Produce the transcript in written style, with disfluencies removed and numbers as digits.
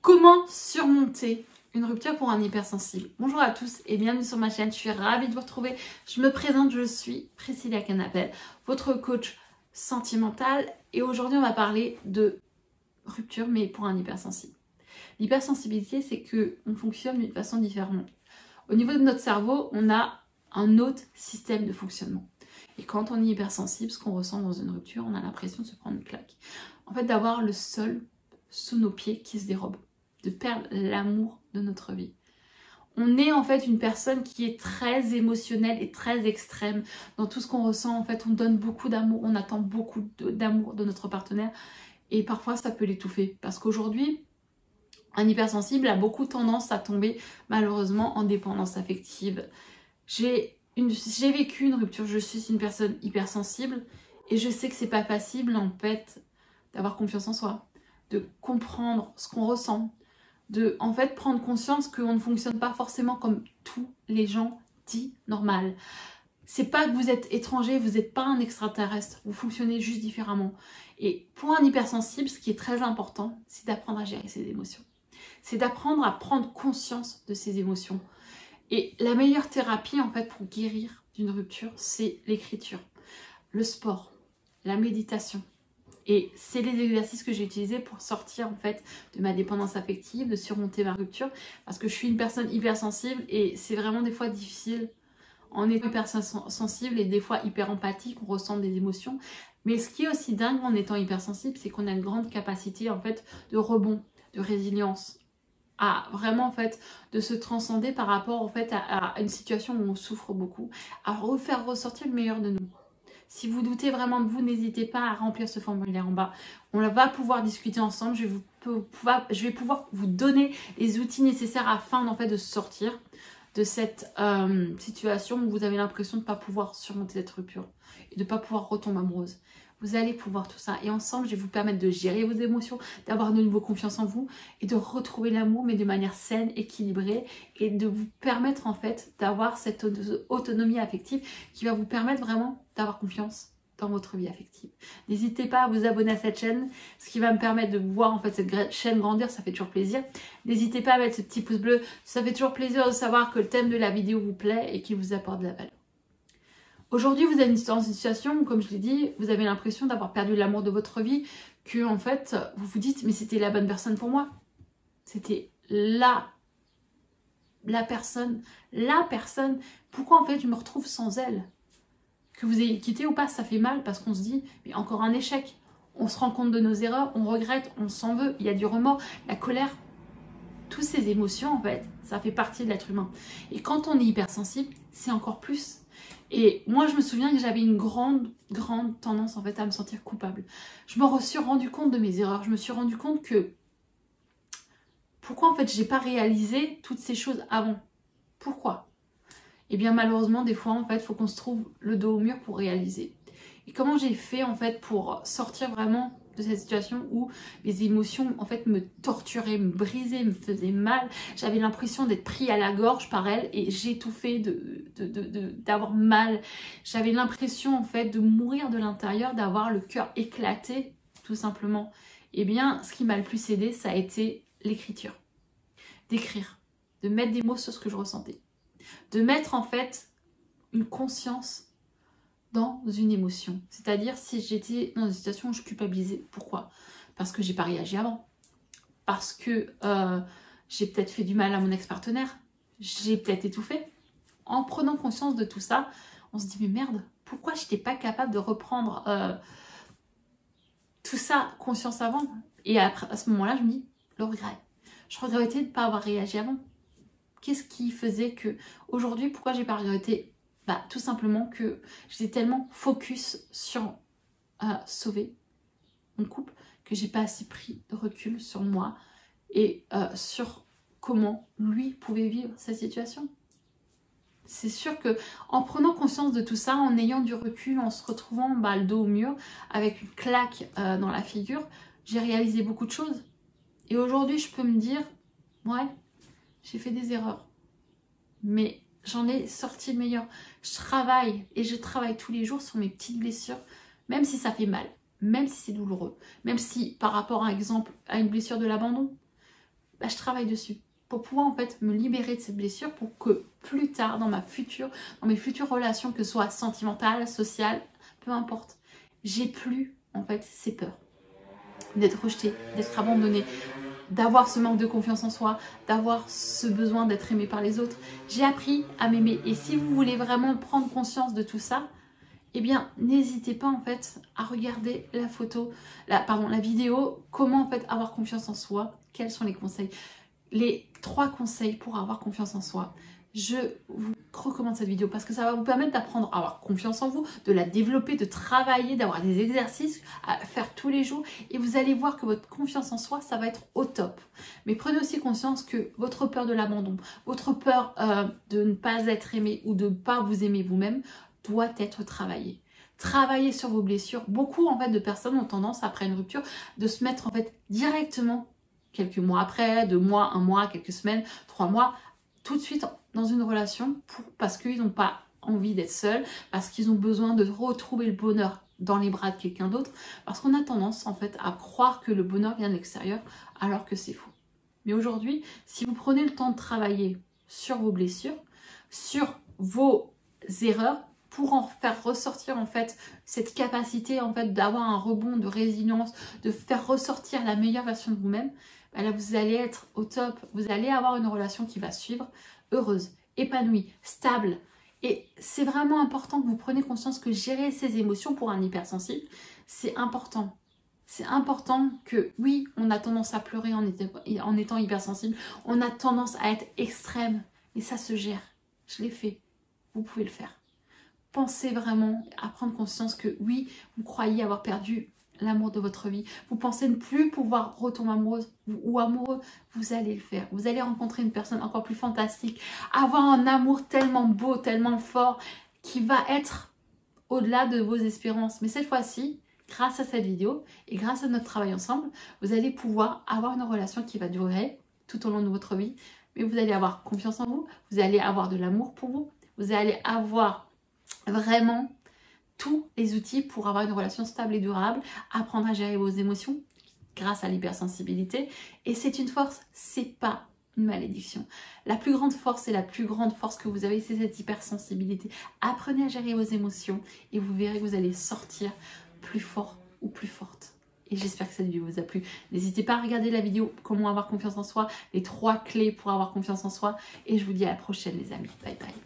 Comment surmonter une rupture pour un hypersensible? Bonjour à tous et bienvenue sur ma chaîne, je suis ravie de vous retrouver. Je me présente, je suis Priscilla Canapel, votre coach sentimental et aujourd'hui on va parler de rupture mais pour un hypersensible. L'hypersensibilité, c'est qu'on fonctionne d'une façon différente. Au niveau de notre cerveau, on a un autre système de fonctionnement. Et quand on est hypersensible, ce qu'on ressent dans une rupture, on a l'impression de se prendre une claque. En fait, d'avoir le sol sous nos pieds qui se dérobe, de perdre l'amour de notre vie. On est en fait une personne qui est très émotionnelle et très extrême dans tout ce qu'on ressent. En fait, on donne beaucoup d'amour, on attend beaucoup d'amour de notre partenaire et parfois ça peut l'étouffer. Parce qu'aujourd'hui, un hypersensible a beaucoup tendance à tomber malheureusement en dépendance affective. J'ai vécu une rupture, je suis une personne hypersensible et je sais que c'est pas facile en fait d'avoir confiance en soi, de comprendre ce qu'on ressent, de en fait prendre conscience qu'on ne fonctionne pas forcément comme tous les gens dits normal. C'est pas que vous êtes étranger, vous n'êtes pas un extraterrestre, vous fonctionnez juste différemment. Et pour un hypersensible, ce qui est très important, c'est d'apprendre à gérer ses émotions. C'est d'apprendre à prendre conscience de ses émotions. Et la meilleure thérapie en fait pour guérir d'une rupture, c'est l'écriture, le sport, la méditation. Et c'est les exercices que j'ai utilisés pour sortir en fait de ma dépendance affective, de surmonter ma rupture. Parce que je suis une personne hypersensible et c'est vraiment des fois difficile. En étant hypersensible et des fois hyper empathique, on ressent des émotions. Mais ce qui est aussi dingue en étant hypersensible, c'est qu'on a une grande capacité en fait de rebond, de résilience. À vraiment en fait de se transcender par rapport en fait à une situation où on souffre beaucoup, à refaire ressortir le meilleur de nous. Si vous doutez vraiment de vous, n'hésitez pas à remplir ce formulaire en bas. On va pouvoir discuter ensemble. Je vais pouvoir vous donner les outils nécessaires afin en fait, de sortir de cette situation où vous avez l'impression de ne pas pouvoir surmonter cette rupture et de ne pas pouvoir retomber amoureuse. Vous allez pouvoir tout ça. Et ensemble, je vais vous permettre de gérer vos émotions, d'avoir de nouveau confiance en vous et de retrouver l'amour, mais de manière saine, équilibrée et de vous permettre en fait d'avoir cette autonomie affective qui va vous permettre vraiment d'avoir confiance dans votre vie affective. N'hésitez pas à vous abonner à cette chaîne, ce qui va me permettre de voir en fait cette chaîne grandir, ça fait toujours plaisir. N'hésitez pas à mettre ce petit pouce bleu, ça fait toujours plaisir de savoir que le thème de la vidéo vous plaît et qu'il vous apporte de la valeur. Aujourd'hui, vous êtes dans une situation où, comme je l'ai dit, vous avez l'impression d'avoir perdu l'amour de votre vie, que en fait, vous vous dites, mais c'était la bonne personne pour moi. C'était la personne. Pourquoi en fait je me retrouve sans elle? Que vous ayez quitté ou pas, ça fait mal parce qu'on se dit, mais encore un échec. On se rend compte de nos erreurs, on regrette, on s'en veut, il y a du remords, la colère. Toutes ces émotions, en fait, ça fait partie de l'être humain. Et quand on est hypersensible, c'est encore plus. Et moi, je me souviens que j'avais une grande tendance, en fait, à me sentir coupable. Je me suis rendu compte de mes erreurs. Je me suis rendu compte que pourquoi, en fait, j'ai pas réalisé toutes ces choses avant. Pourquoi? Eh bien, malheureusement, des fois, en fait, il faut qu'on se trouve le dos au mur pour réaliser. Et comment j'ai fait, en fait, pour sortir vraiment de cette situation où les émotions en fait me torturaient, me brisaient, me faisaient mal. J'avais l'impression d'être pris à la gorge par elle et j'étouffais, d'avoir mal. J'avais l'impression en fait de mourir de l'intérieur, d'avoir le cœur éclaté tout simplement. Eh bien, ce qui m'a le plus aidé, ça a été l'écriture. D'écrire, de mettre des mots sur ce que je ressentais. De mettre en fait une conscience dans une émotion. C'est-à-dire si j'étais dans une situation où je culpabilisais. Pourquoi? Parce que j'ai pas réagi avant. Parce que j'ai peut-être fait du mal à mon ex-partenaire. J'ai peut-être étouffé. En prenant conscience de tout ça, on se dit mais merde, pourquoi j'étais pas capable de reprendre tout ça conscience avant? Et après, à ce moment-là, je me dis le regret. Je regrettais de ne pas avoir réagi avant. Qu'est-ce qui faisait que aujourd'hui, pourquoi j'ai pas regretté? Bah, tout simplement que j'étais tellement focus sur sauver mon couple que j'ai pas assez pris de recul sur moi et sur comment lui pouvait vivre sa situation. C'est sûr que en prenant conscience de tout ça, en ayant du recul, en se retrouvant le dos au mur avec une claque dans la figure, j'ai réalisé beaucoup de choses. Et aujourd'hui, je peux me dire, ouais, j'ai fait des erreurs. Mais j'en ai sorti le meilleur. Je travaille et je travaille tous les jours sur mes petites blessures, même si ça fait mal, même si c'est douloureux, même si par rapport à exemple à une blessure de l'abandon, bah, je travaille dessus. Pour pouvoir en fait me libérer de cette blessure pour que plus tard dans mes futures relations, que ce soit sentimentales, sociales, peu importe, j'ai plus en fait ces peurs d'être rejetée, d'être abandonnée, d'avoir ce manque de confiance en soi, d'avoir ce besoin d'être aimé par les autres. J'ai appris à m'aimer et si vous voulez vraiment prendre conscience de tout ça, eh bien, n'hésitez pas en fait à regarder la vidéo, comment en fait avoir confiance en soi, quels sont les conseils. Les 3 conseils pour avoir confiance en soi. Je vous recommande cette vidéo parce que ça va vous permettre d'apprendre à avoir confiance en vous, de la développer, de travailler, d'avoir des exercices à faire tous les jours et vous allez voir que votre confiance en soi, ça va être au top. Mais prenez aussi conscience que votre peur de l'abandon, votre peur de ne pas être aimé ou de ne pas vous aimer vous-même doit être travaillée. Travailler sur vos blessures. Beaucoup en fait de personnes ont tendance après une rupture de se mettre en fait directement quelques mois après, 2 mois, 1 mois, quelques semaines, 3 mois, tout de suite dans une relation parce qu'ils n'ont pas envie d'être seuls, parce qu'ils ont besoin de retrouver le bonheur dans les bras de quelqu'un d'autre, parce qu'on a tendance en fait à croire que le bonheur vient de l'extérieur alors que c'est faux. Mais aujourd'hui, si vous prenez le temps de travailler sur vos blessures, sur vos erreurs, pour en faire ressortir en fait cette capacité en fait d'avoir un rebond de résilience, de faire ressortir la meilleure version de vous-même, bah là vous allez être au top, vous allez avoir une relation qui va suivre, heureuse, épanouie, stable. Et c'est vraiment important que vous preniez conscience que gérer ses émotions pour un hypersensible, c'est important. C'est important que, oui, on a tendance à pleurer en étant hypersensible, on a tendance à être extrême, mais ça se gère. Je l'ai fait, vous pouvez le faire. Pensez vraiment à prendre conscience que oui, vous croyez avoir perdu l'amour de votre vie. Vous pensez ne plus pouvoir retomber amoureuse ou amoureux. Vous allez le faire. Vous allez rencontrer une personne encore plus fantastique. Avoir un amour tellement beau, tellement fort, qui va être au-delà de vos espérances. Mais cette fois-ci, grâce à cette vidéo et grâce à notre travail ensemble, vous allez pouvoir avoir une relation qui va durer tout au long de votre vie. Mais vous allez avoir confiance en vous. Vous allez avoir de l'amour pour vous. Vous allez avoir vraiment tous les outils pour avoir une relation stable et durable, apprendre à gérer vos émotions grâce à l'hypersensibilité. Et c'est une force, c'est pas une malédiction. La plus grande force et la plus grande force que vous avez, c'est cette hypersensibilité. Apprenez à gérer vos émotions et vous verrez que vous allez sortir plus fort ou plus forte. Et j'espère que cette vidéo vous a plu. N'hésitez pas à regarder la vidéo comment avoir confiance en soi, les 3 clés pour avoir confiance en soi. Et je vous dis à la prochaine les amis. Bye bye.